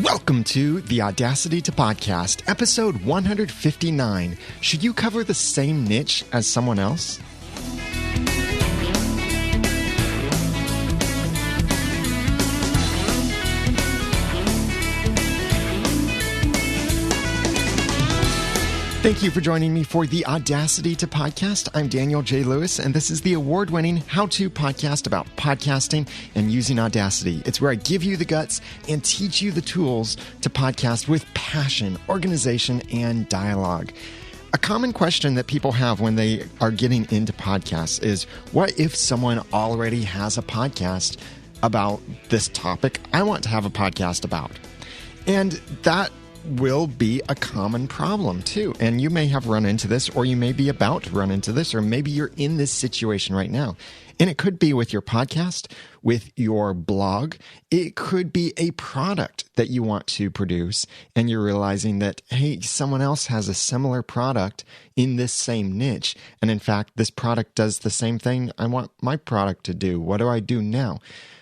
Welcome to the Audacity to Podcast, episode 159. Should you cover the same niche as someone else? Thank you for joining me for the Audacity to Podcast. I'm Daniel J. Lewis, and this is the award-winning how-to podcast about podcasting and using Audacity. It's where I give you the guts and teach you the tools to podcast with passion, organization, and dialogue. A common question that people have when they are getting into podcasts is, what if someone already has a podcast about this topic I want to have a podcast about? And that will be a common problem too. And you may have run into this, or you may be about to run into this, or maybe you're in this situation right now. And it could be with your podcast, with your blog. It could be a product that you want to produce, and you're realizing that, hey, someone else has a similar product in this same niche. And in fact, this product does the same thing I want my product to do. What do I do now?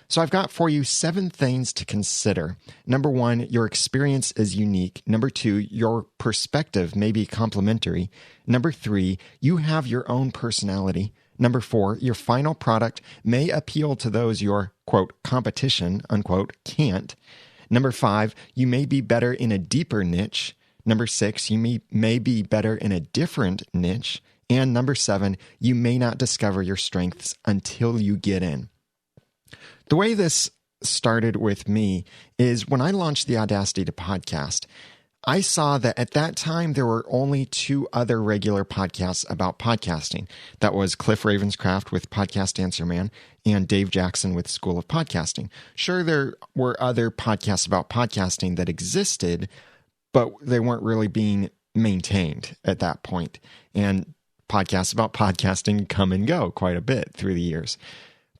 So I've got for you 7 things to consider. Number 1, your experience is unique. Number 2, your perspective may be complementary. Number 3, you have your own personality. Number 4, your final product may appeal to those your, quote, competition, unquote, can't. Number 5, you may be better in a deeper niche. Number 6, you may be better in a different niche. And number 7, you may not discover your strengths until you get in. The way this started with me is when I launched the Audacity to Podcast, I saw that at that time there were only 2 other regular podcasts about podcasting. That was Cliff Ravenscraft with Podcast Answer Man and Dave Jackson with School of Podcasting. Sure, there were other podcasts about podcasting that existed, but they weren't really being maintained at that point. And podcasts about podcasting come and go quite a bit through the years.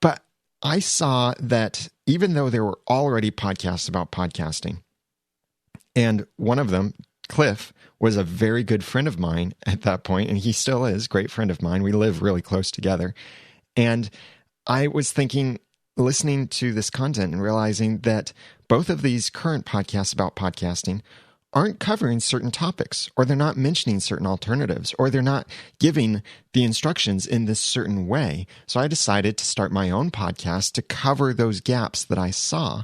But I saw that even though there were already podcasts about podcasting, and one of them, Cliff, was a very good friend of mine at that point, and he still is a great friend of mine. We live really close together. And I was thinking, listening to this content and realizing that both of these current podcasts about podcasting aren't covering certain topics, or they're not mentioning certain alternatives, or they're not giving the instructions in this certain way. So I decided to start my own podcast to cover those gaps that I saw.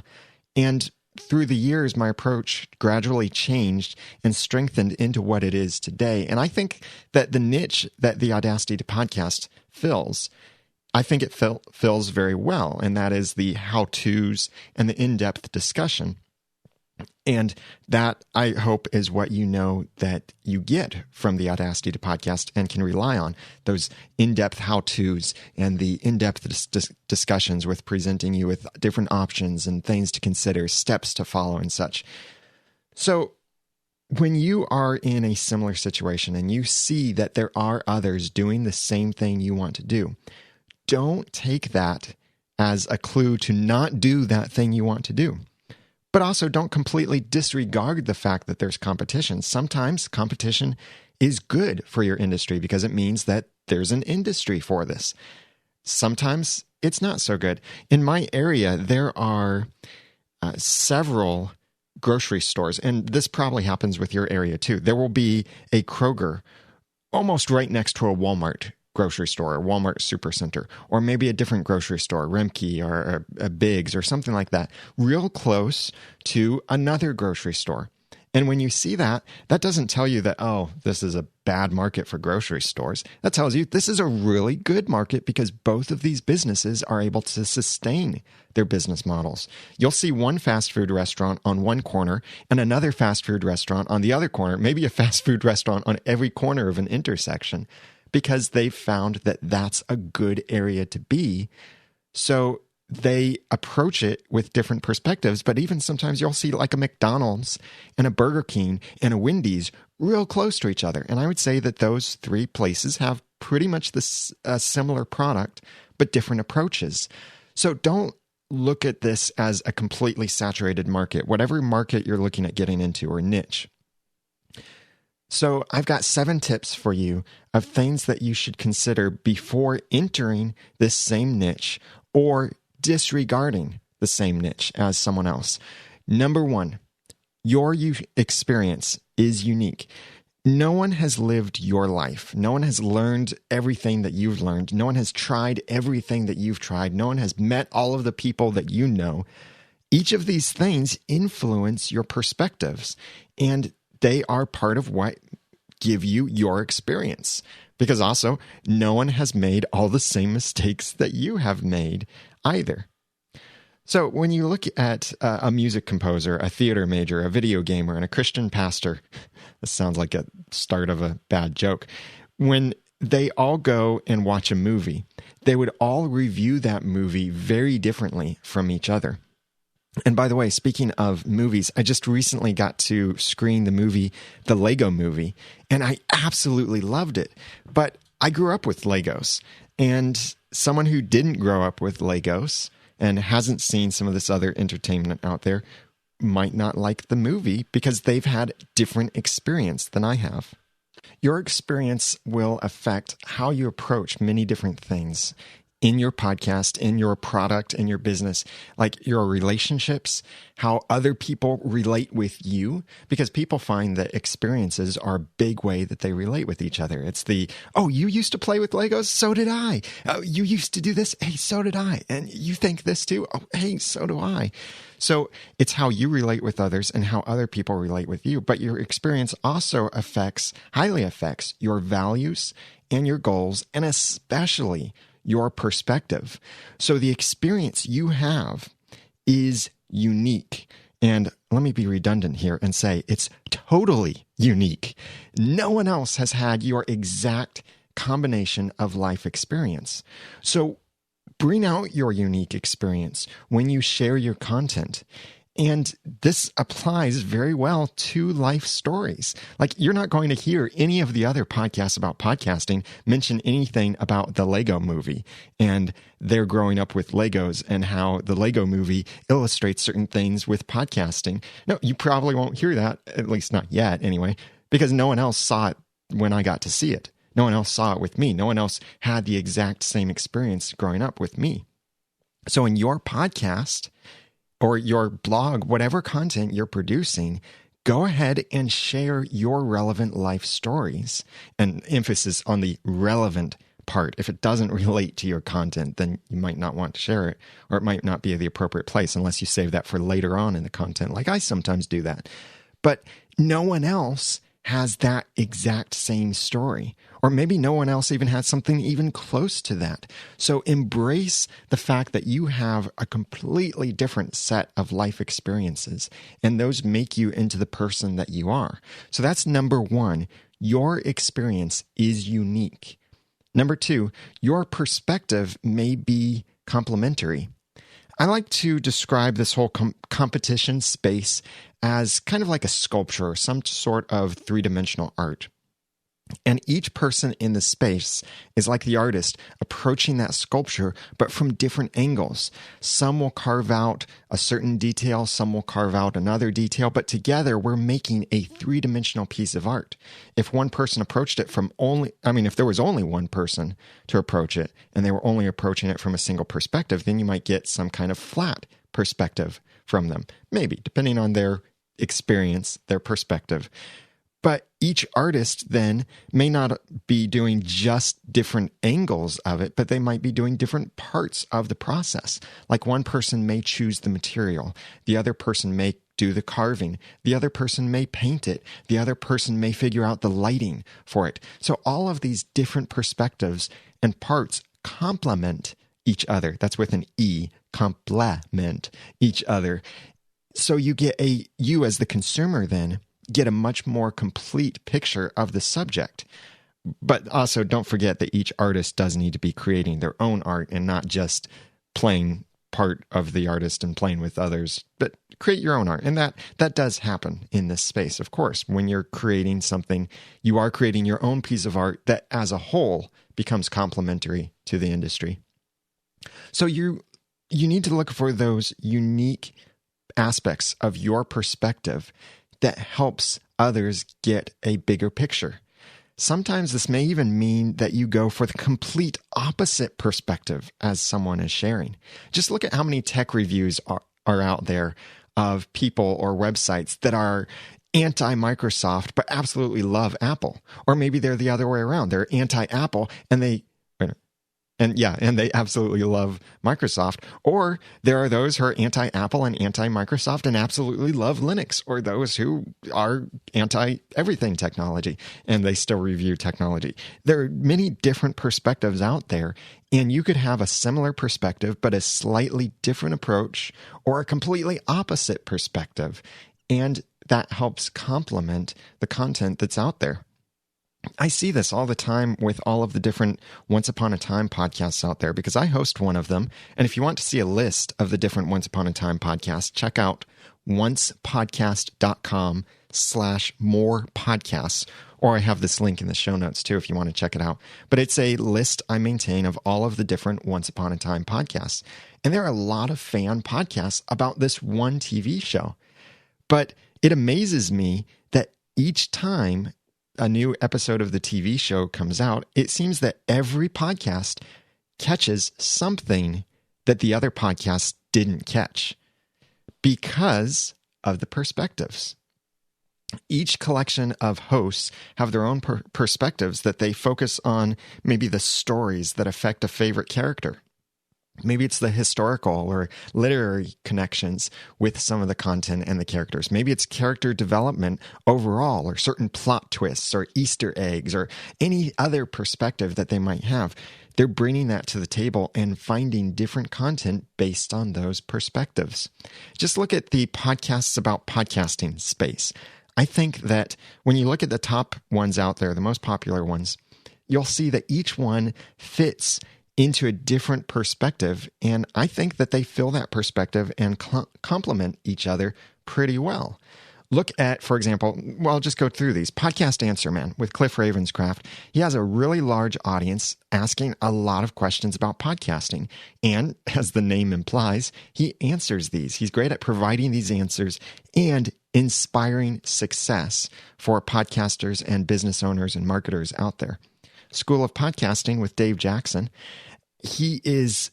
And through the years, my approach gradually changed and strengthened into what it is today. And I think that the niche that the Audacity to Podcast fills, I think it fills very well, and that is the how-tos and the in-depth discussion. And that, I hope, is what you know that you get from the Audacity to Podcast and can rely on, those in-depth how-tos and the in-depth discussions with presenting you with different options and things to consider, steps to follow and such. So when you are in a similar situation and you see that there are others doing the same thing you want to do, don't take that as a clue to not do that thing you want to do. But also don't completely disregard the fact that there's competition. Sometimes competition is good for your industry because it means that there's an industry for this. Sometimes it's not so good. In my area, there are several grocery stores, and this probably happens with your area too. There will be a Kroger almost right next to a Walmart grocery store, or Walmart Supercenter, or maybe a different grocery store, Remke or a Biggs or something like that, real close to another grocery store. And when you see that, that doesn't tell you that, oh, this is a bad market for grocery stores. That tells you this is a really good market because both of these businesses are able to sustain their business models. You'll see one fast food restaurant on one corner and another fast food restaurant on the other corner, maybe a fast food restaurant on every corner of an intersection, because they've found that that's a good area to be. So they approach it with different perspectives, but even sometimes you'll see like a McDonald's and a Burger King and a Wendy's real close to each other. And I would say that those 3 places have pretty much this similar product, but different approaches. So don't look at this as a completely saturated market, whatever market you're looking at getting into or niche. So I've got 7 tips for you of things that you should consider before entering this same niche or disregarding the same niche as someone else. Number 1, Your experience is unique. No one has lived your life. No one has learned everything that you've learned. No one has tried everything that you've tried. No one has met all of the people that you know. Each of these things influence your perspectives, and they are part of what give you your experience. Because also, no one has made all the same mistakes that you have made either. So when you look at a music composer, a theater major, a video gamer, and a Christian pastor, this sounds like a start of a bad joke. When they all go and watch a movie, they would all review that movie very differently from each other. And by the way, speaking of movies, I just recently got to screen the movie, the Lego Movie, and I absolutely loved it. But I grew up with Legos, and someone who didn't grow up with Legos and hasn't seen some of this other entertainment out there might not like the movie because they've had different experience than I have. Your experience will affect how you approach many different things in your podcast, in your product, in your business, like your relationships, how other people relate with you, because people find that experiences are a big way that they relate with each other. It's oh, you used to play with Legos? So did I. Oh, you used to do this? Hey, so did I. And you think this too? Oh, hey, so do I. So it's how you relate with others and how other people relate with you. But your experience also highly affects your values and your goals, and especially your perspective. So the experience you have is unique. And let me be redundant here and say it's totally unique. No one else has had your exact combination of life experience. So bring out your unique experience when you share your content. And this applies very well to life stories. Like, you're not going to hear any of the other podcasts about podcasting mention anything about the Lego Movie and their growing up with Legos and how the Lego Movie illustrates certain things with podcasting. No, you probably won't hear that, at least not yet anyway, because no one else saw it when I got to see it. No one else saw it with me. No one else had the exact same experience growing up with me. So in your podcast or your blog, whatever content you're producing, go ahead and share your relevant life stories, and emphasis on the relevant part. If it doesn't relate to your content, then you might not want to share it, or it might not be the appropriate place unless you save that for later on in the content, like I sometimes do that. But no one else has that exact same story, or maybe no one else even has something even close to that. So embrace the fact that you have a completely different set of life experiences, and those make you into the person that you are. So that's number one. Your experience is unique. Number two, your perspective may be complementary. I like to describe this whole competition space as kind of like a sculpture or some sort of three-dimensional art. And each person in the space is like the artist approaching that sculpture, but from different angles. Some will carve out a certain detail, some will carve out another detail, but together we're making a three-dimensional piece of art. If one person approached it if there was only one person to approach it, and they were only approaching it from a single perspective, then you might get some kind of flat perspective from them. Maybe, depending on their experience, their perspective. But each artist then may not be doing just different angles of it, but they might be doing different parts of the process. Like, one person may choose the material, the other person may do the carving, the other person may paint it, the other person may figure out the lighting for it. So all of these different perspectives and parts complement each other. That's with an E, complement each other. So you as the consumer then get a much more complete picture of the subject. But also don't forget that each artist does need to be creating their own art and not just playing part of the artist and playing with others, but create your own art. And that does happen in this space. Of course, when you're creating something, you are creating your own piece of art that as a whole becomes complementary to the industry. So you need to look for those unique aspects of your perspective that helps others get a bigger picture. Sometimes this may even mean that you go for the complete opposite perspective as someone is sharing. Just look at how many tech reviews are out there of people or websites that are anti-Microsoft but absolutely love Apple. Or maybe they're the other way around. They're anti-Apple and they absolutely love Microsoft. Or there are those who are anti-Apple and anti-Microsoft and absolutely love Linux, or those who are anti-everything technology and they still review technology. There are many different perspectives out there, and you could have a similar perspective but a slightly different approach or a completely opposite perspective, and that helps complement the content that's out there. I see this all the time with all of the different Once Upon a Time podcasts out there because I host one of them. And if you want to see a list of the different Once Upon a Time podcasts, check out oncepodcast.com/more podcasts. Or I have this link in the show notes too if you want to check it out. But it's a list I maintain of all of the different Once Upon a Time podcasts. And there are a lot of fan podcasts about this one TV show. But it amazes me that each time a new episode of the TV show comes out, it seems that every podcast catches something that the other podcasts didn't catch because of the perspectives. Each collection of hosts have their own perspectives that they focus on, maybe the stories that affect a favorite character. Maybe it's the historical or literary connections with some of the content and the characters. Maybe it's character development overall, or certain plot twists or Easter eggs or any other perspective that they might have. They're bringing that to the table and finding different content based on those perspectives. Just look at the podcasts about podcasting space. I think that when you look at the top ones out there, the most popular ones, you'll see that each one fits into a different perspective. And I think that they fill that perspective and complement each other pretty well. Look at, for example, well, I'll just go through these. Podcast Answer Man with Cliff Ravenscraft. He has a really large audience asking a lot of questions about podcasting. And as the name implies, he answers these. He's great at providing these answers and inspiring success for podcasters and business owners and marketers out there. School of Podcasting with Dave Jackson. He is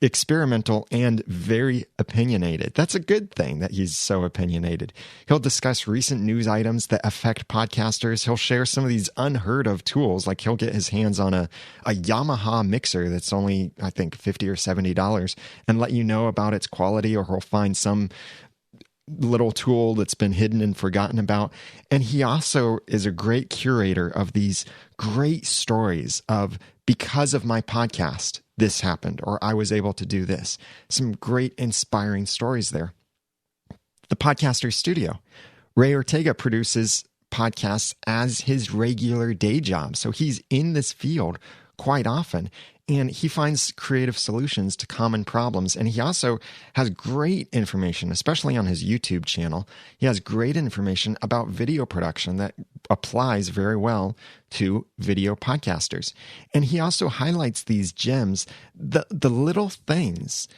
experimental and very opinionated. That's a good thing that he's so opinionated. He'll discuss recent news items that affect podcasters. He'll share some of these unheard of tools, like he'll get his hands on a Yamaha mixer that's only, I think, $50 or $70 and let you know about its quality, or he'll find some little tool that's been hidden and forgotten about. And he also is a great curator of these great stories of, because of my podcast, this happened, or I was able to do this. Some great inspiring stories there. The Podcaster Studio. Ray Ortega produces podcasts as his regular day job. So he's in this field quite often, and he finds creative solutions to common problems. And he also has great information, especially on his YouTube channel. He has great information about video production that applies very well to video podcasters. And he also highlights these gems, the little things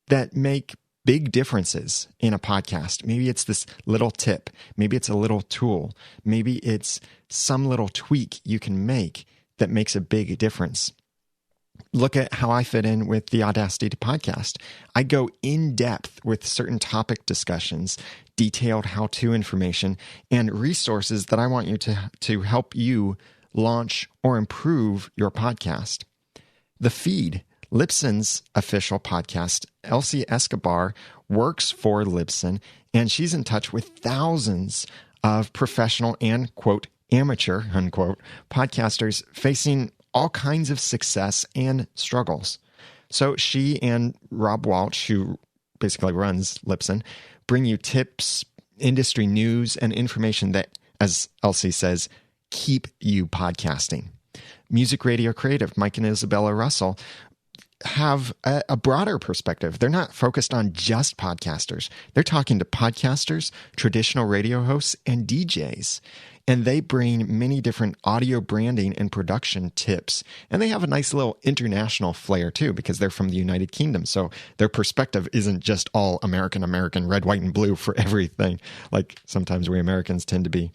that make big differences in a podcast. Maybe it's this little tip. Maybe it's a little tool. Maybe it's some little tweak you can make that makes a big difference. Look at how I fit in with the Audacity to podcast. I go in depth with certain topic discussions, detailed how-to information, and resources that I want you to help you launch or improve your podcast. The Feed, Libsyn's official podcast. Elsie Escobar works for Libsyn, and she's in touch with thousands of professional and, quote, amateur, unquote, podcasters facing all kinds of success and struggles. So she and Rob Walsh, who basically runs Libsyn, bring you tips, industry news, and information that, as Elsie says, keep you podcasting. Music Radio Creative, Mike and Isabella Russell, have a broader perspective. They're not focused on just podcasters. They're talking to podcasters, traditional radio hosts, and DJs. and they bring many different audio branding and production tips. And they have a nice little international flair too, because they're from the United Kingdom. So their perspective isn't just all American, red, white, and blue for everything, like sometimes we Americans tend to be.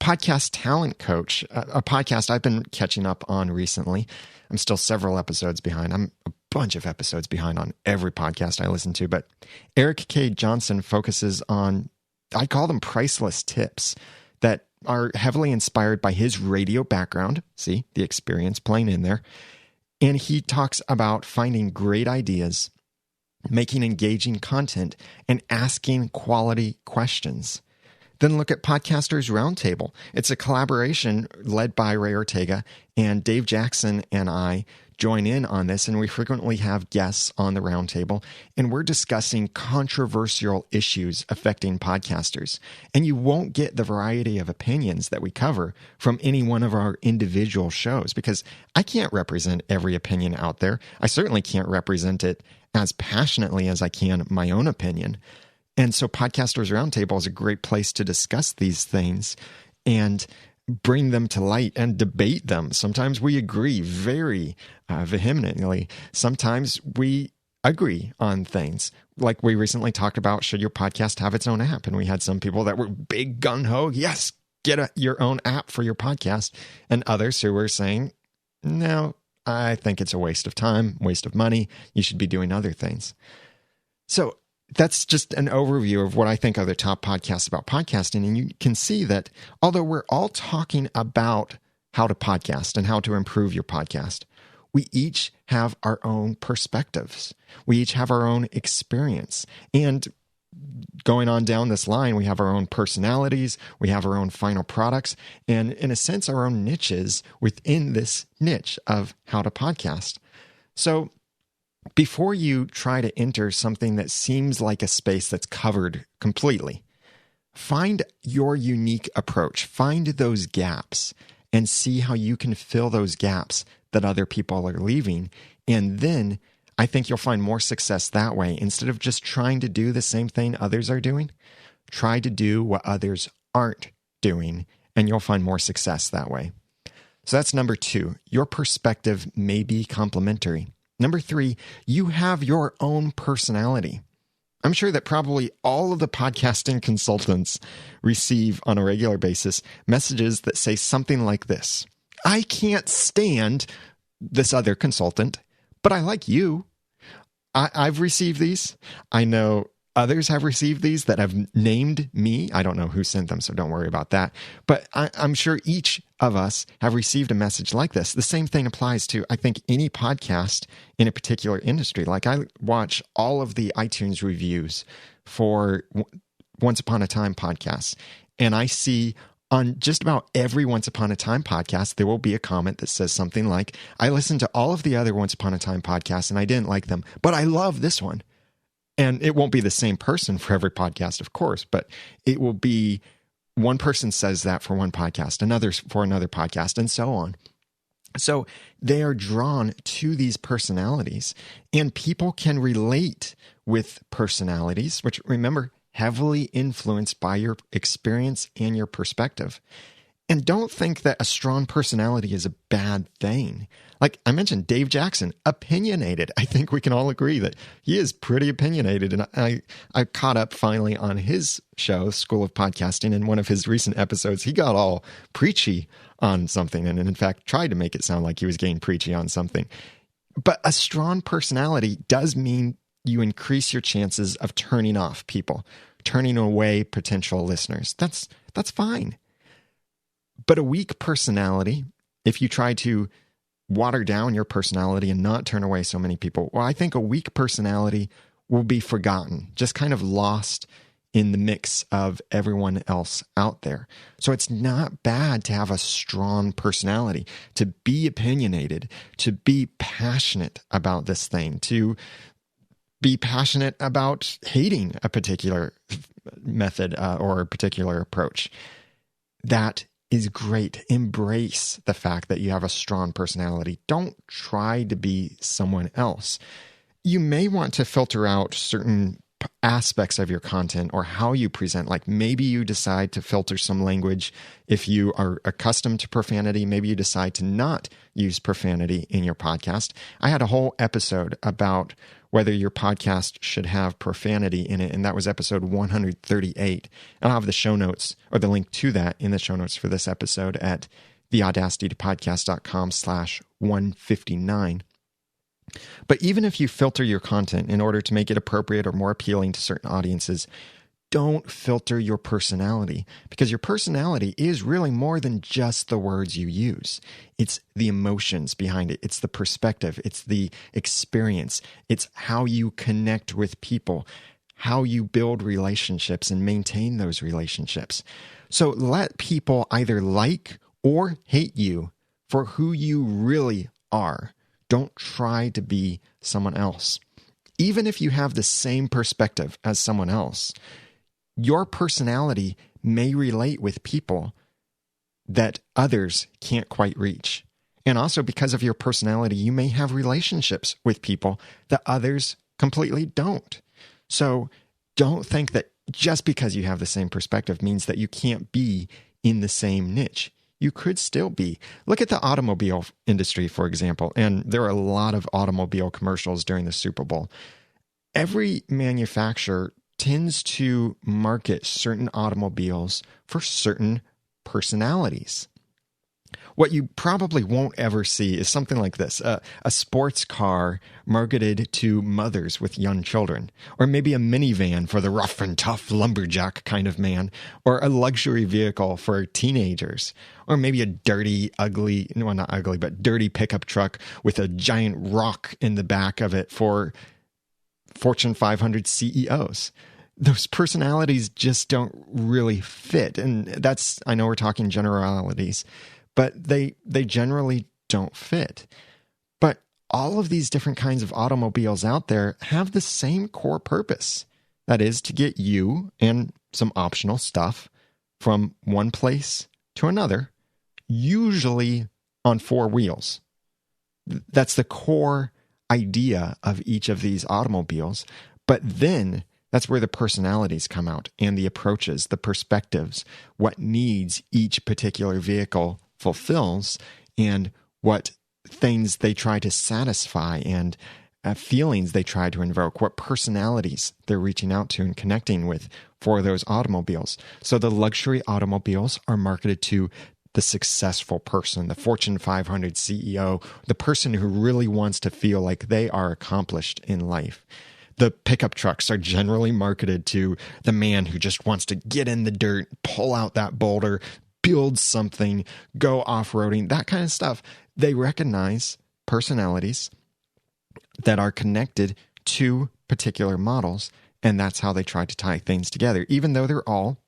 Podcast Talent Coach, a podcast I've been catching up on recently. I'm still several episodes behind. I'm a bunch of episodes behind on every podcast I listen to, but Eric K. Johnson focuses on, I call them priceless tips that are heavily inspired by his radio background. See, the experience playing in there. And he talks about finding great ideas, making engaging content, and asking quality questions. Then look at Podcasters Roundtable. It's a collaboration led by Ray Ortega, and Dave Jackson and I join in on this, and we frequently have guests on the roundtable, and we're discussing controversial issues affecting podcasters. And you won't get the variety of opinions that we cover from any one of our individual shows, because I can't represent every opinion out there. I certainly can't represent it as passionately as I can my own opinion. And so Podcasters Roundtable is a great place to discuss these things and bring them to light and debate them. Sometimes we agree very vehemently. Sometimes we agree on things. Like we recently talked about, should your podcast have its own app? And we had some people that were big gung-ho, yes, get your own app for your podcast. And others who were saying, no, I think it's a waste of time, waste of money. You should be doing other things. So that's just an overview of what I think are the top podcasts about podcasting. And you can see that although we're all talking about how to podcast and how to improve your podcast, we each have our own perspectives. We each have our own experience. And going on down this line, we have our own personalities, we have our own final products, and in a sense, our own niches within this niche of how to podcast. So before you try to enter something that seems like a space that's covered completely, find your unique approach, find those gaps, and see how you can fill those gaps that other people are leaving. And then I think you'll find more success that way. Instead of just trying to do the same thing others are doing, try to do what others aren't doing, and you'll find more success that way. So that's number 2. Your perspective may be complementary. Number 3, you have your own personality. I'm sure that probably all of the podcasting consultants receive on a regular basis messages that say something like this: I can't stand this other consultant, but I like you. I've received these. I know others have received these that have named me. I don't know who sent them, so don't worry about that. But I'm sure each of us have received a message like this. The same thing applies to, I think, any podcast in a particular industry. Like I watch all of the iTunes reviews for Once Upon a Time podcasts, and I see on just about every Once Upon a Time podcast, there will be a comment that says something like, I listened to all of the other Once Upon a Time podcasts and I didn't like them, but I love this one. And it won't be the same person for every podcast, of course, but it will be one person says that for one podcast, another for another podcast, and so on. So they are drawn to these personalities, and people can relate with personalities, which, remember, heavily influenced by your experience and your perspective. And don't think that a strong personality is a bad thing. Like I mentioned, Dave Jackson, opinionated. I think we can all agree that he is pretty opinionated. And I caught up finally on his show, School of Podcasting. In one of his recent episodes, he got all preachy on something, and in fact tried to make it sound like he was getting preachy on something. But a strong personality does mean you increase your chances of turning off people, turning away potential listeners. That's fine. But a weak personality, if you try to water down your personality and not turn away so many people, well, I think a weak personality will be forgotten, just kind of lost in the mix of everyone else out there. So it's not bad to have a strong personality, to be opinionated, to be passionate about this thing, to be passionate about hating a particular method or a particular approach. That is great. Embrace the fact that you have a strong personality. Don't try to be someone else. You may want to filter out certain aspects of your content or how you present. Like maybe you decide to filter some language. If you are accustomed to profanity, maybe you decide to not use profanity in your podcast. I had a whole episode about whether your podcast should have profanity in it, and that was episode 138. And I'll have the show notes or the link to that in the show notes for this episode at theaudacitypodcast.com/159. But even if you filter your content in order to make it appropriate or more appealing to certain audiences, don't filter your personality, because your personality is really more than just the words you use. It's the emotions behind it. It's the perspective. It's the experience. It's how you connect with people, how you build relationships and maintain those relationships. So let people either like or hate you for who you really are. Don't try to be someone else. Even if you have the same perspective as someone else, your personality may relate with people that others can't quite reach. And also because of your personality, you may have relationships with people that others completely don't. So don't think that just because you have the same perspective means that you can't be in the same niche. You could still be. Look at the automobile industry, for example, and there are a lot of automobile commercials during the Super Bowl. Every manufacturer tends to market certain automobiles for certain personalities. What you probably won't ever see is something like this, a sports car marketed to mothers with young children, or maybe a minivan for the rough and tough lumberjack kind of man, or a luxury vehicle for teenagers, or maybe a dirty, ugly, well, not ugly, but dirty pickup truck with a giant rock in the back of it for Fortune 500 CEOs. Those personalities just don't really fit. And that's, I know we're talking generalities, but they generally don't fit. But all of these different kinds of automobiles out there have the same core purpose. That is to get you and some optional stuff from one place to another, usually on four wheels. That's the core idea of each of these automobiles. But then that's where the personalities come out and the approaches, the perspectives, what needs each particular vehicle fulfills, and what things they try to satisfy, and feelings they try to invoke, what personalities they're reaching out to and connecting with for those automobiles. So the luxury automobiles are marketed to the successful person, the Fortune 500 CEO, the person who really wants to feel like they are accomplished in life. The pickup trucks are generally marketed to the man who just wants to get in the dirt, pull out that boulder, build something, go off-roading, that kind of stuff. They recognize personalities that are connected to particular models, and that's how they try to tie things together, even though they're all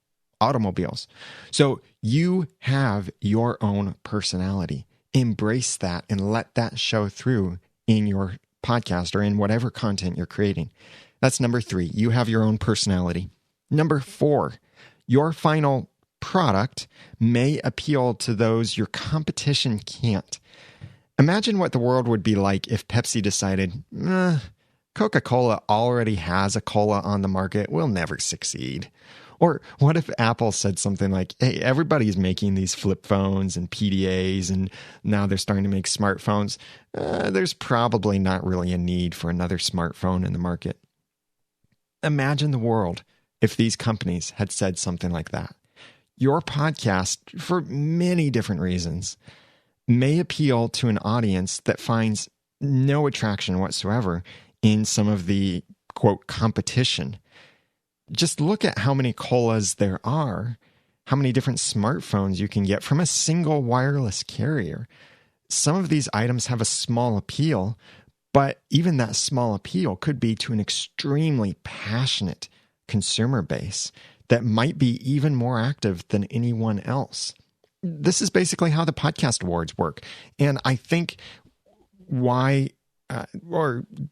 automobiles. So you have your own personality. Embrace that and let that show through in your podcast or in whatever content you're creating. That's number 3. You have your own personality. Number 4, your final product may appeal to those your competition can't. Imagine what the world would be like if Pepsi decided, Coca-Cola already has a cola on the market. We'll never succeed. Or what if Apple said something like, hey, everybody's making these flip phones and PDAs, and now they're starting to make smartphones. There's probably not really a need for another smartphone in the market. Imagine the world if these companies had said something like that. Your podcast, for many different reasons, may appeal to an audience that finds no attraction whatsoever in some of the, quote, competition. Just look at how many colas there are, how many different smartphones you can get from a single wireless carrier. Some of these items have a small appeal, but even that small appeal could be to an extremely passionate consumer base that might be even more active than anyone else. This is basically how the podcast awards work. And I think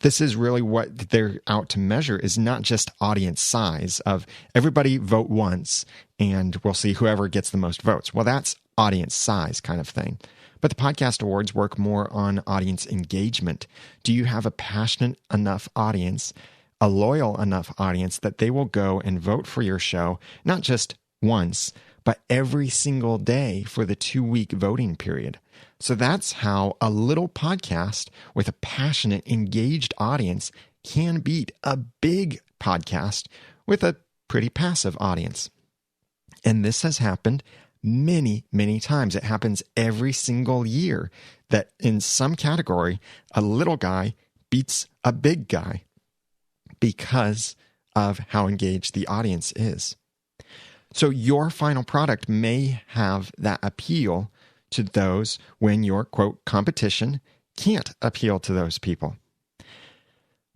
this is really what they're out to measure, is not just audience size of everybody vote once and we'll see whoever gets the most votes. Well, that's audience size kind of thing. But the podcast awards work more on audience engagement. Do you have a passionate enough audience? a loyal enough audience that they will go and vote for your show, not just once, but every single day for the 2-week voting period. So that's how a little podcast with a passionate, engaged audience can beat a big podcast with a pretty passive audience. And this has happened many, many times. It happens every single year that in some category, a little guy beats a big guy because of how engaged the audience is. So your final product may have that appeal to those when your, quote, competition can't appeal to those people.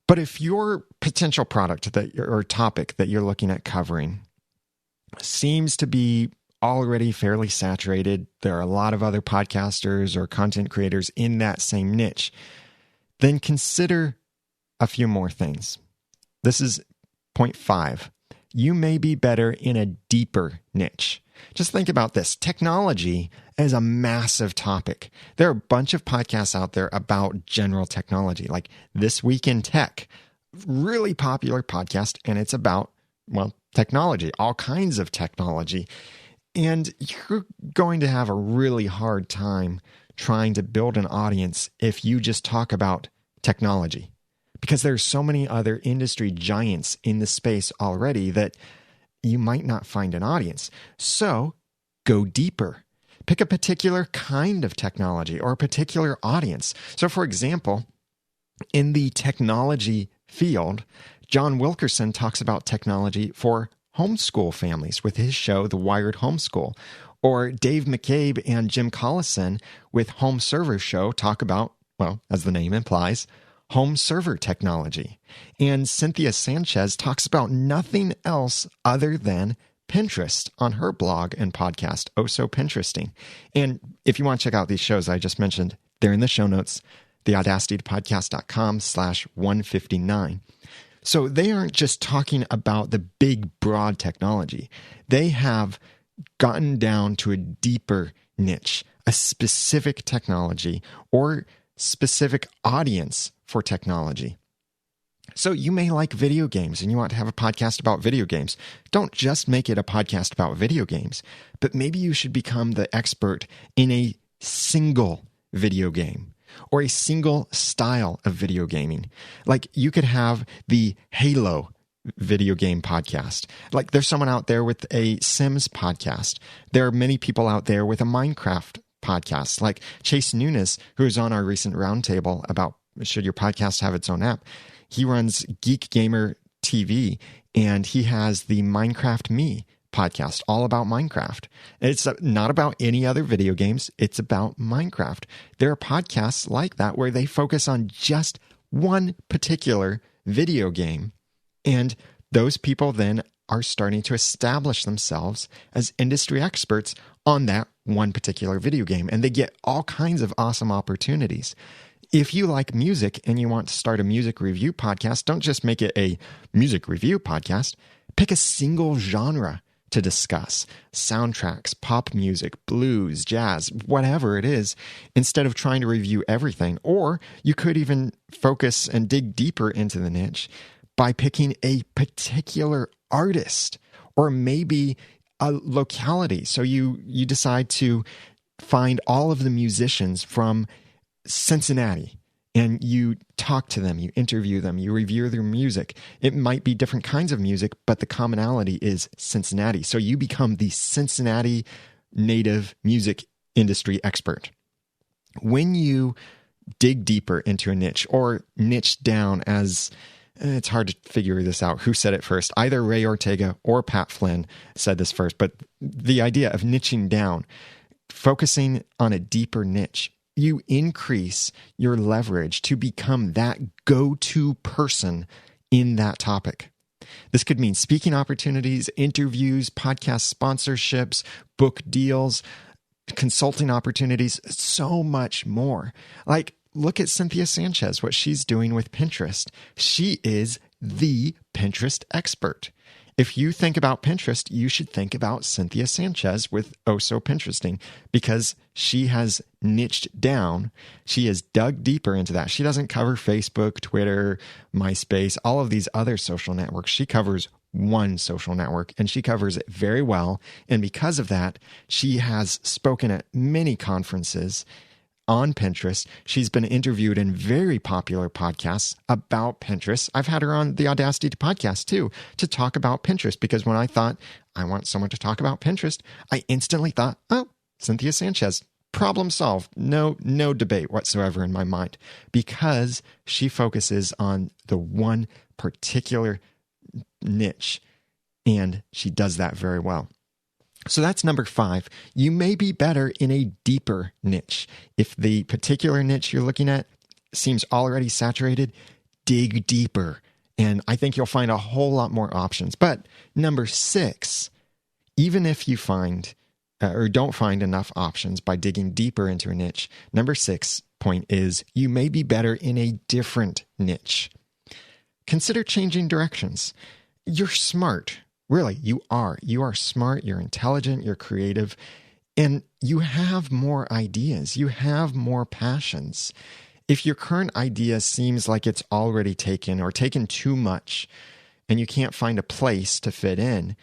But if your potential product or topic that you're looking at covering seems to be already fairly saturated, there are a lot of other podcasters or content creators in that same niche, then consider a few more things. This is point 5. You may be better in a deeper niche. Just think about this. Technology is a massive topic. There are a bunch of podcasts out there about general technology, like This Week in Tech, really popular podcast, and it's about, well, technology, all kinds of technology. And you're going to have a really hard time trying to build an audience if you just talk about technology, because there's so many other industry giants in the space already that you might not find an audience. So go deeper. Pick a particular kind of technology or a particular audience. So for example, in the technology field, John Wilkerson talks about technology for homeschool families with his show, The Wired Homeschool. Or Dave McCabe and Jim Collison with Home Server Show talk about, well, as the name implies, home server technology. And Cynthia Sanchez talks about nothing else other than Pinterest on her blog and podcast, Oh So Pinteresting. And if you want to check out these shows I just mentioned, they're in the show notes, theaudacitypodcast.com/159. So they aren't just talking about the big, broad technology. They have gotten down to a deeper niche, a specific technology or specific audience for technology. So you may like video games and you want to have a podcast about video games. Don't just make it a podcast about video games, but maybe you should become the expert in a single video game or a single style of video gaming. Like you could have the Halo video game podcast. Like there's someone out there with a Sims podcast. There are many people out there with a Minecraft podcast, like Chase Nunes, who is on our recent roundtable about should your podcast have its own app. He runs Geek Gamer TV, and he has the Minecraft Me podcast, all about Minecraft. It's not about any other video games. It's about Minecraft. There are podcasts like that where they focus on just one particular video game. And those people then are starting to establish themselves as industry experts on that one particular video game. And they get all kinds of awesome opportunities. If you like music and you want to start a music review podcast, don't just make it a music review podcast. Pick a single genre to discuss. Soundtracks, pop music, blues, jazz, whatever it is, instead of trying to review everything. Or you could even focus and dig deeper into the niche by picking a particular artist or maybe a locality. So you decide to find all of the musicians from Cincinnati and you talk to them, you interview them, you review their music. It might be different kinds of music, but the commonality is Cincinnati. So you become the Cincinnati native music industry expert. When you dig deeper into a niche or niche down, as it's hard to figure this out. Who said it first? Either Ray Ortega or Pat Flynn said this first, but the idea of niching down, focusing on a deeper niche, you increase your leverage to become that go-to person in that topic. This could mean speaking opportunities, interviews, podcast sponsorships, book deals, consulting opportunities, so much more. Like, look at Cynthia Sanchez, what she's doing with Pinterest. She is the Pinterest expert. If you think about Pinterest, you should think about Cynthia Sanchez with Oh So Pinteresting, because she has niched down. She has dug deeper into that. She doesn't cover Facebook, Twitter, MySpace, all of these other social networks. She covers one social network, and she covers it very well. And because of that, she has spoken at many conferences on Pinterest. She's been interviewed in very popular podcasts about Pinterest. I've had her on the Audacity podcast too to talk about Pinterest, because when I thought I want someone to talk about Pinterest, I instantly thought, oh, Cynthia Sanchez, problem solved. No debate whatsoever in my mind, because she focuses on the one particular niche, and she does that very well. So that's number 5. You may be better in a deeper niche. If the particular niche you're looking at seems already saturated, dig deeper. And I think you'll find a whole lot more options. But number 6, even if you find or don't find enough options by digging deeper into a niche, number 6 point is you may be better in a different niche. Consider changing directions. You're smart. Really, you are. You are smart, you're intelligent, you're creative, and you have more ideas. You have more passions. If your current idea seems like it's already taken or taken too much, and you can't find a place to fit in,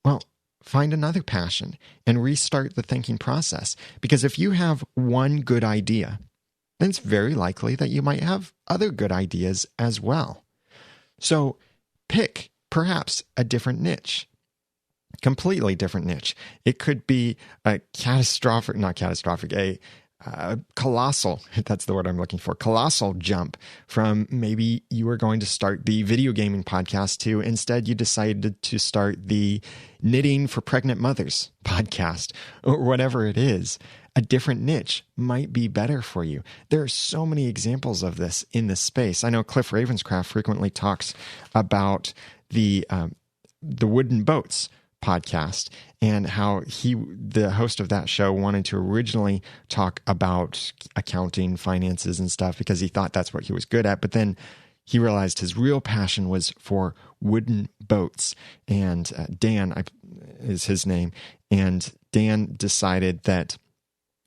well, find another passion and restart the thinking process. Because if you have one good idea, then it's very likely that you might have other good ideas as well. So pick perhaps a different niche, completely different niche. It could be a colossal, that's the word I'm looking for, colossal jump from maybe you were going to start the video gaming podcast to instead you decided to start the knitting for pregnant mothers podcast, or whatever it is. A different niche might be better for you. There are so many examples of this in this space. I know Cliff Ravenscraft frequently talks about the Wooden Boats podcast and how the host of that show, wanted to originally talk about accounting, finances, and stuff because he thought that's what he was good at. But then he realized his real passion was for wooden boats. And Dan is his name. And Dan decided that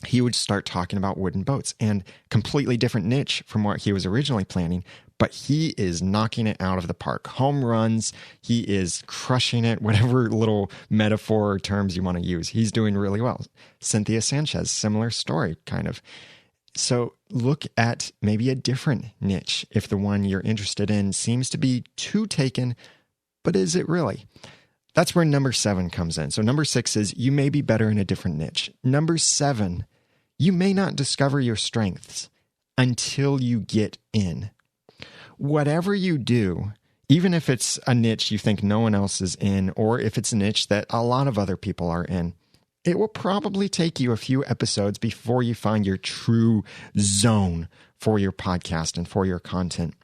he would start talking about wooden boats, and completely different niche from what he was originally planning, but he is knocking it out of the park. Home runs, he is crushing it, whatever little metaphor or terms you want to use. He's doing really well. Cynthia Sanchez, similar story, kind of. So look at maybe a different niche if the one you're interested in seems to be too taken, but is it really? That's where number 7 comes in. So number 6 is you may be better in a different niche. Number 7, you may not discover your strengths until you get in. Whatever you do, even if it's a niche you think no one else is in, or if it's a niche that a lot of other people are in, it will probably take you a few episodes before you find your true zone for your podcast and for your content.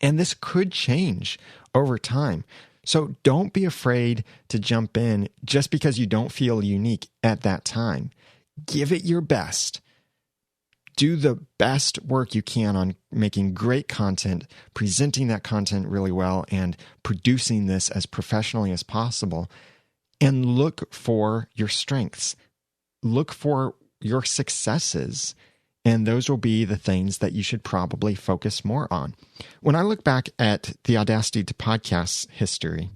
And this could change over time. So don't be afraid to jump in just because you don't feel unique at that time. Give it your best. Do the best work you can on making great content, presenting that content really well, and producing this as professionally as possible. And look for your strengths. Look for your successes. And those will be the things that you should probably focus more on. When I look back at the Audacity to Podcasts history,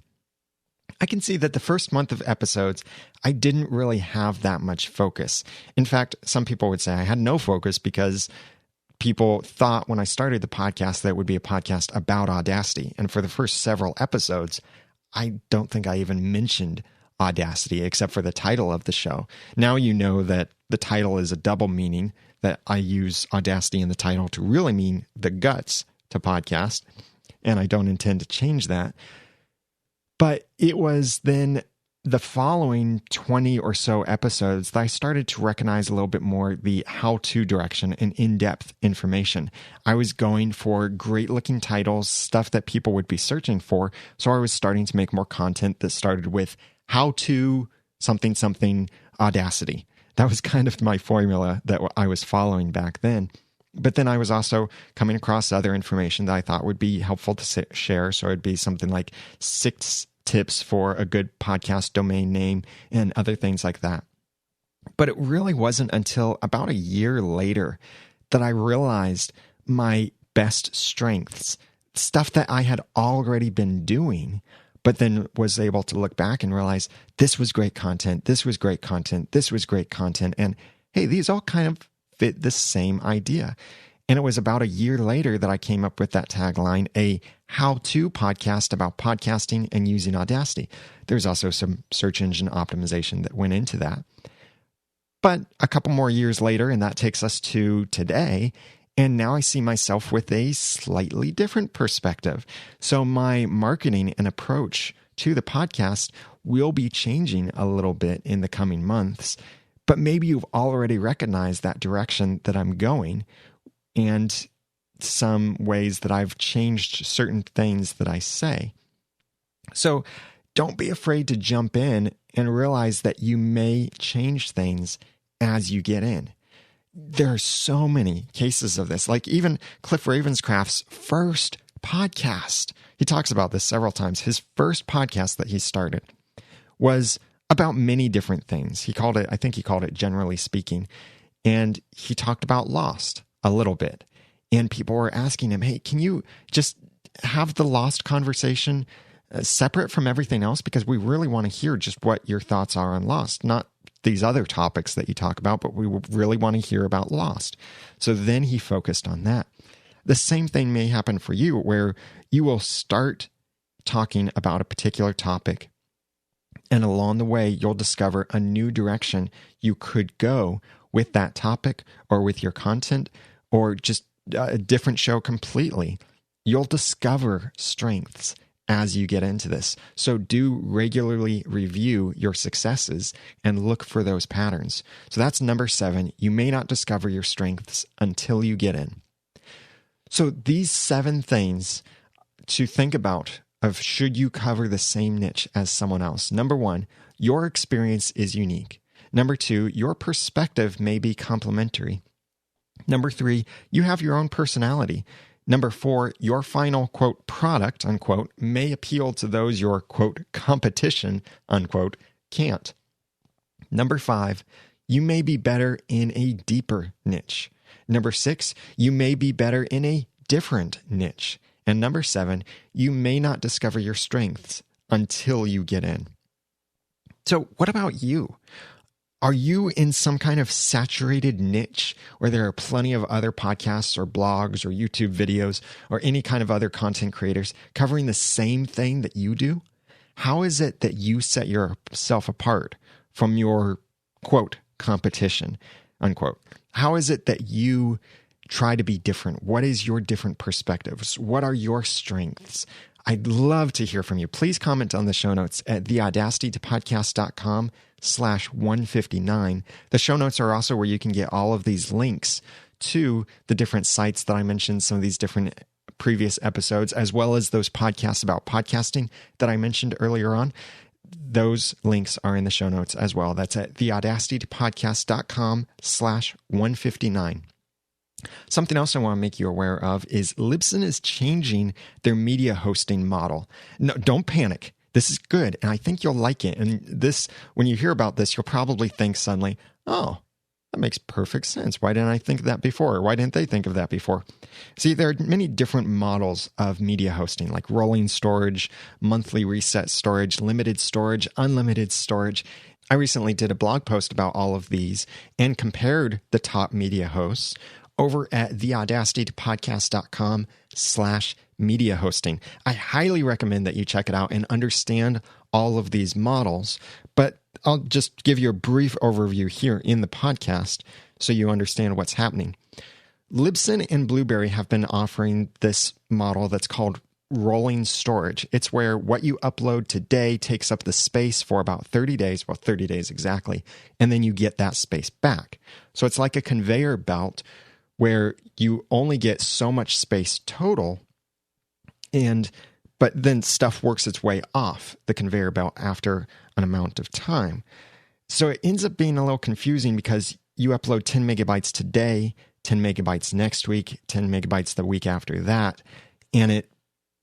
I can see that the first month of episodes, I didn't really have that much focus. In fact, some people would say I had no focus because people thought when I started the podcast that it would be a podcast about Audacity. And for the first several episodes, I don't think I even mentioned Audacity except for the title of the show. Now you know that the title is a double meaning, that I use Audacity in the title to really mean the guts to podcast, and I don't intend to change that. But it was then the following 20 or so episodes that I started to recognize a little bit more the how-to direction and in-depth information. I was going for great-looking titles, stuff that people would be searching for, so I was starting to make more content that started with how to something Audacity. That was kind of my formula that I was following back then. But then I was also coming across other information that I thought would be helpful to share. So it'd be something like 6 tips for a good podcast domain name and other things like that. But it really wasn't until about a year later that I realized my best strengths, stuff that I had already been doing, but then was able to look back and realize this was great content, this was great content, this was great content. And hey, these all kind of fit the same idea. And it was about a year later that I came up with that tagline, a how-to podcast about podcasting and using Audacity. There's also some search engine optimization that went into that. But a couple more years later, and that takes us to today, and now I see myself with a slightly different perspective. So my marketing and approach to the podcast will be changing a little bit in the coming months, but maybe you've already recognized that direction that I'm going and some ways that I've changed certain things that I say. So don't be afraid to jump in and realize that you may change things as you get in. There are so many cases of this, like even Cliff Ravenscraft's first podcast. He talks about this several times. His first podcast that he started was about many different things. I think he called it Generally Speaking. And he talked about Lost a little bit. And people were asking him, hey, can you just have the Lost conversation separate from everything else? Because we really want to hear just what your thoughts are on Lost, not these other topics that you talk about, but we really want to hear about Lost. So then he focused on that. The same thing may happen for you, where you will start talking about a particular topic, and along the way, you'll discover a new direction you could go with that topic or with your content, or just a different show completely. You'll discover strengths as you get into this. So do regularly review your successes and look for those patterns. So that's number 7. You may not discover your strengths until you get in. So these 7 things to think about of should you cover the same niche as someone else. Number 1, your experience is unique. Number 2, your perspective may be complementary. Number 3, you have your own personality. Number 4, your final, quote, product, unquote, may appeal to those your, quote, competition, unquote, can't. Number 5, you may be better in a deeper niche. Number 6, you may be better in a different niche. And number 7, you may not discover your strengths until you get in. So what about you? Are you in some kind of saturated niche where there are plenty of other podcasts or blogs or YouTube videos or any kind of other content creators covering the same thing that you do? How is it that you set yourself apart from your, quote, competition, unquote? How is it that you try to be different? What is your different perspectives? What are your strengths? I'd love to hear from you. Please comment on the show notes at theaudacitytopodcast.com/159. The show notes are also where you can get all of these links to the different sites that I mentioned, some of these different previous episodes, as well as those podcasts about podcasting that I mentioned earlier on. Those links are in the show notes as well. That's at theaudacitytopodcast.com/159. Something else I want to make you aware of is Libsyn is changing their media hosting model. No, don't panic. This is good, and I think you'll like it. And this, when you hear about this, you'll probably think suddenly, oh, that makes perfect sense. Why didn't I think of that before? Why didn't they think of that before? See, there are many different models of media hosting, like rolling storage, monthly reset storage, limited storage, unlimited storage. I recently did a blog post about all of these and compared the top media hosts over at theaudacitypodcast.com/media hosting. I highly recommend that you check it out and understand all of these models, but I'll just give you a brief overview here in the podcast so you understand what's happening. Libsyn and Blueberry have been offering this model that's called rolling storage. It's where what you upload today takes up the space for about 30 days, well, 30 days exactly, and then you get that space back. So it's like a conveyor belt where you only get so much space total, but then stuff works its way off the conveyor belt after an amount of time. So it ends up being a little confusing because you upload 10 megabytes today, 10 megabytes next week, 10 megabytes the week after that, and it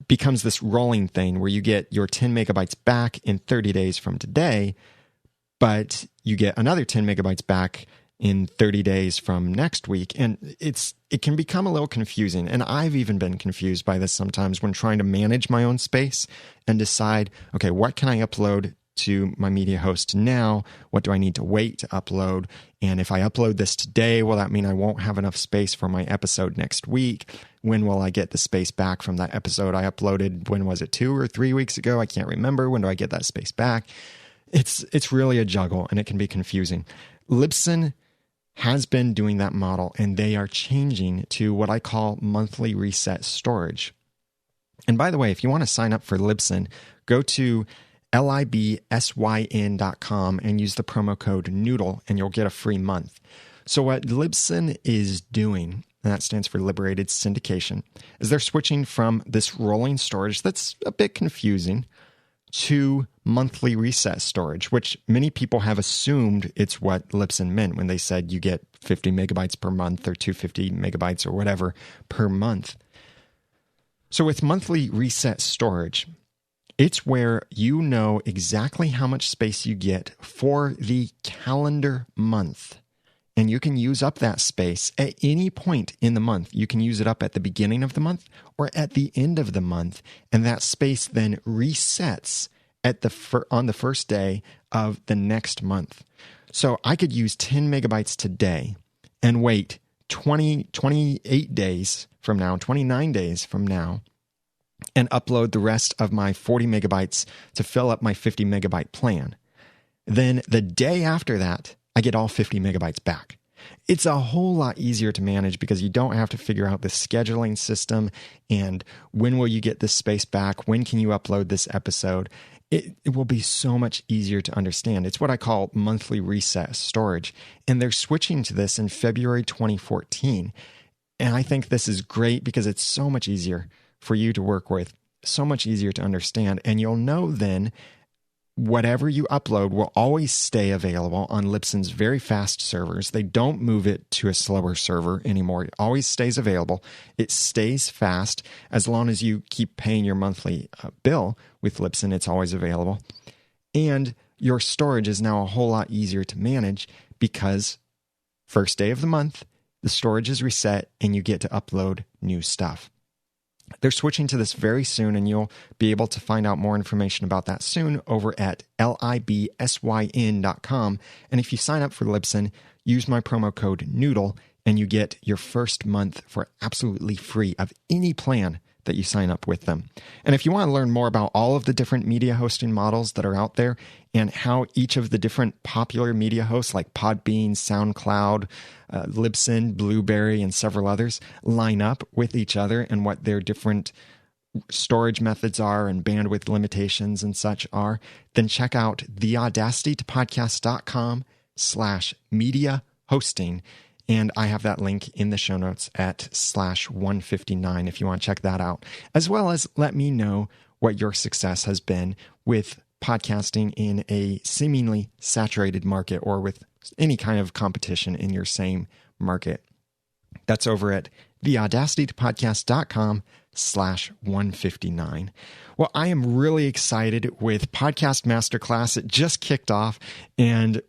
becomes this rolling thing where you get your 10 megabytes back in 30 days from today, but you get another 10 megabytes back in 30 days from next week. And it can become a little confusing. And I've even been confused by this sometimes when trying to manage my own space and decide, okay, what can I upload to my media host now? What do I need to wait to upload? And if I upload this today, will that mean I won't have enough space for my episode next week? When will I get the space back from that episode I uploaded? When was it, 2 or 3 weeks ago? I can't remember. When do I get that space back? It's really a juggle, and it can be confusing. Libsyn has been doing that model, and they are changing to what I call monthly reset storage. And by the way, if you want to sign up for Libsyn, go to libsyn.com and use the promo code NOODLE, and you'll get a free month. So what Libsyn is doing, and that stands for Liberated Syndication, is they're switching from this rolling storage that's a bit confusing to monthly reset storage, which many people have assumed it's what Libsyn meant when they said you get 50 megabytes per month or 250 megabytes or whatever per month. So with monthly reset storage, it's where you know exactly how much space you get for the calendar month. And you can use up that space at any point in the month. You can use it up at the beginning of the month or at the end of the month. And that space then resets on the first day of the next month. So I could use 10 megabytes today and wait 28 days from now, 29 days from now, and upload the rest of my 40 megabytes to fill up my 50 megabyte plan. Then the day after that, I get all 50 megabytes back. It's a whole lot easier to manage because you don't have to figure out the scheduling system and when will you get this space back? When can you upload this episode? It will be so much easier to understand. It's what I call monthly reset storage. And they're switching to this in February 2014. And I think this is great because it's so much easier for you to work with, so much easier to understand. And you'll know then whatever you upload will always stay available on Libsyn's very fast servers. They don't move it to a slower server anymore. It always stays available. It stays fast as long as you keep paying your monthly bill with Libsyn. It's always available. And your storage is now a whole lot easier to manage because first day of the month, the storage is reset and you get to upload new stuff. They're switching to this very soon, and you'll be able to find out more information about that soon over at libsyn.com. And if you sign up for Libsyn, use my promo code NOODLE, and you get your first month for absolutely free of any plan that you sign up with them. And if you want to learn more about all of the different media hosting models that are out there and how each of the different popular media hosts like Podbean, SoundCloud, Libsyn, Blueberry, and several others line up with each other and what their different storage methods are and bandwidth limitations and such are, then check out theaudacitytopodcast.com/media hosting. And I have that link in the show notes at /159 if you want to check that out, as well as let me know what your success has been with podcasting in a seemingly saturated market or with any kind of competition in your same market. That's over at theaudacitytopodcast.com/159. Well, I am really excited with Podcast Masterclass. It just kicked off, and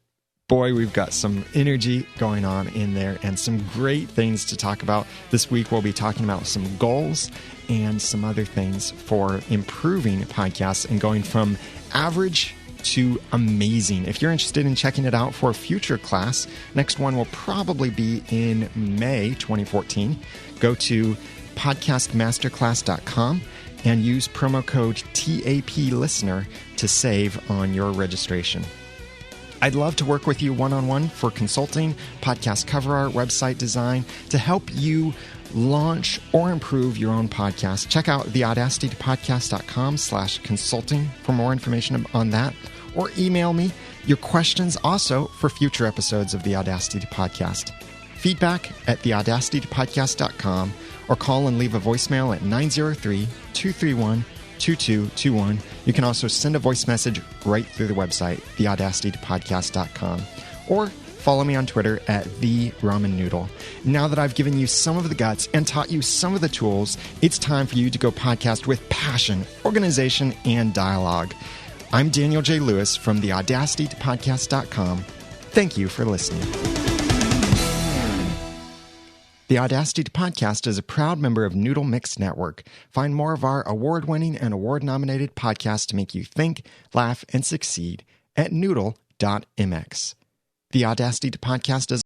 boy, we've got some energy going on in there and some great things to talk about. This week, we'll be talking about some goals and some other things for improving podcasts and going from average to amazing. If you're interested in checking it out for a future class, next one will probably be in May 2014. Go to podcastmasterclass.com and use promo code TAPListener to save on your registration. I'd love to work with you one-on-one for consulting, podcast cover art, website design, to help you launch or improve your own podcast. Check out theaudacitypodcast.com/consulting for more information on that, or email me your questions also for future episodes of the Audacity Podcast. Feedback at theaudacitypodcast.com, or call and leave a voicemail at 903-231-2221. You can also send a voice message right through the website, theaudacitypodcast.com, or follow me on Twitter at @TheRamenNoodle. Now that I've given you some of the guts and taught you some of the tools, it's time for you to go podcast with passion, organization, and dialogue. I'm Daniel J. Lewis from the Audacity2Podcast.com. Thank you for listening. The Audacity to Podcast is a proud member of Noodle Mix Network. Find more of our award-winning and award-nominated podcasts to make you think, laugh, and succeed at noodle.mx. The Audacity to Podcast is